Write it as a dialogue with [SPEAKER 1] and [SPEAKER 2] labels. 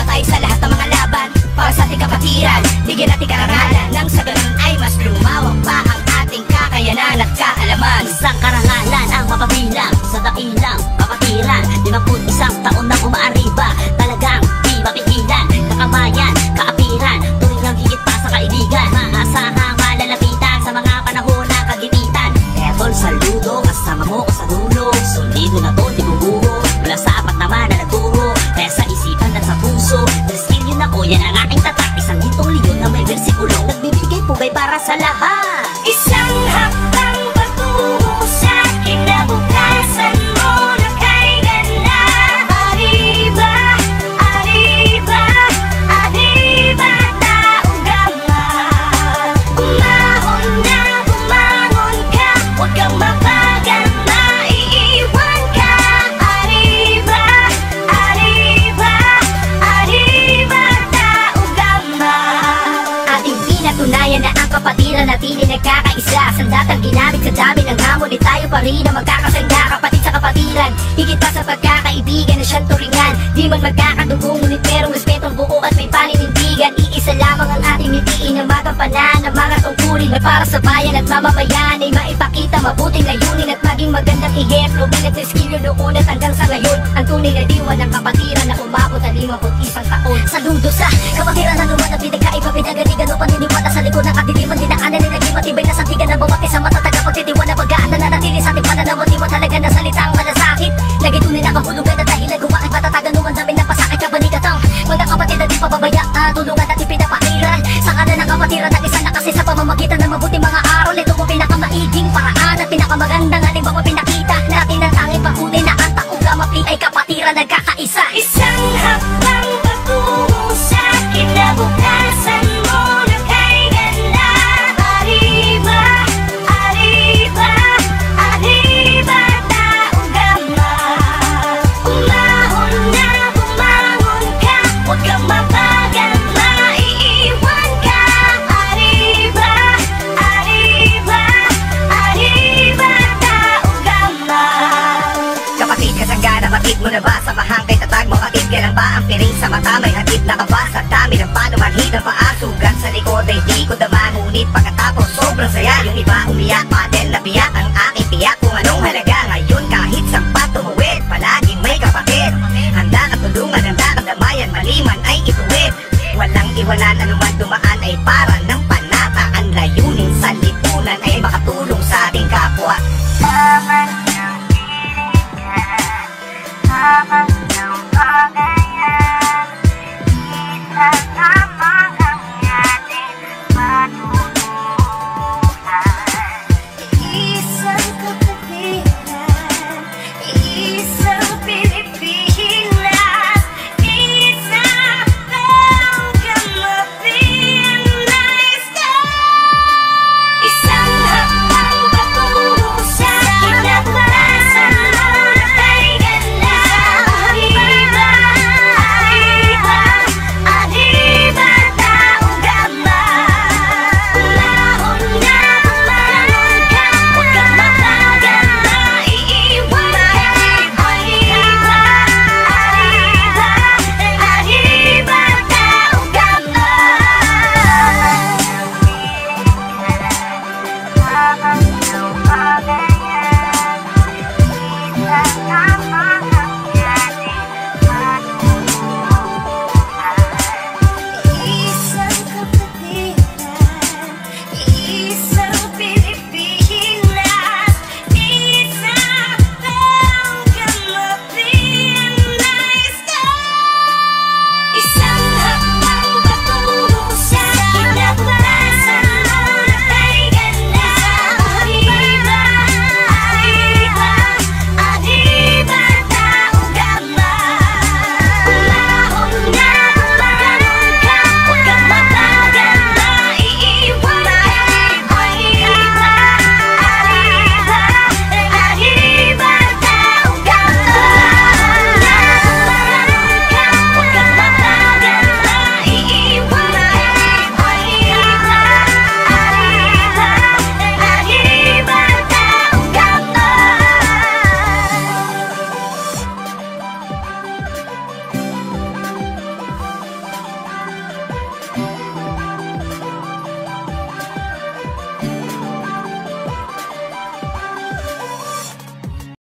[SPEAKER 1] tayo sa lahat ng mga laban para sa ating kapatiran, bigyan natin karangalan nang sa ganun ay mas lumawak pa ang ating kakayanan at kaalaman.
[SPEAKER 2] Isang karangalan ang mapabilang sa dakilang kapatiran, 51 taon na umaariba, talagang di mapigilan. Kakamayan, kaapiran, tuwing ang higit pa sa kaibigan, maasahang malalapitan sa mga panahon na kagimitan. Kaya tol, saludo, kasama mo ko sa dulo, solido na to, di bubuho, mula sa apat naman na nagturo, kaya sa isipan at sa puso, skill yun ako, yan ang aking tatak. Isang gintong leon na may versikulong nagbibigay pugay para sa lahat.
[SPEAKER 1] Isang hakbang patungo sa kinabukasan mo na kay ganda. Arriba, arriba, arriba, taugama. Umahon na, bumangon ka, huwag kang mabagal, maiiwan ka. Arriba, arriba, arriba, taugama. Ating pinatunayan na ang kapatiran natin ay nagkakaisa. Sandatang ginamit sa dami ng hamon, di tayo pa rin ang magkakasangga. Kapatid sa kapatiran, higit pa sa pagkakaibigan na siyang turingan. Di man magkakadugo, ngunit merong respetong buo at may paninindigan. Iisa lamang ang ating nitiin na magampanan ng mga tungkulin na para sa bayan at mamamayan ay maipakita mabuting layunin at maging magandang ehemplo. Bilang sa skill yun noon at hanggang sa ngayon, ang tunay na diwa ng kapatiran na umabot ang 51 taon. Saludo sa kapatiran na naman ang pinagkaiba, pinagaligan o paniniwala sa likod ng kadiliman. Dinaanan ay naging matibay na sandigan na bawat isang matatag na pagtitiwala, pagkaan na nanatili sa ating pananaw. Di mo talaga na salitang malasakit, lagi tunay na kahulugan na dahil nagumakit matatagan numan dami ng pasakit kabaligatang mga kapatid na di pababayaan, tulungan at ipinapakiran sa kanan ng kapatiran ng isa na kasi sa pamamagitan ng mabuting mga aral. Ito po pinakamaiging paraan at pinakamagandang halimbawa pinakita natin ang tanging patunay na ang taugama ay kapatiran nagkakaisa. Isang hakbang patungo sa kinabukasan mo na kay ganda. Arriba, arriba, arriba, taugama. Umahon na, bumangon ka, huwag kang mabagal, maiiwan ka. Arriba, arriba, arriba, taugama. Kapatid, kasangga, nabatid mo na ba sa bahang kay tatag mo? Kapatid, kailan ba ang piring sa mata? May hatid na ka ba sa dami ng panumanhid ng paa?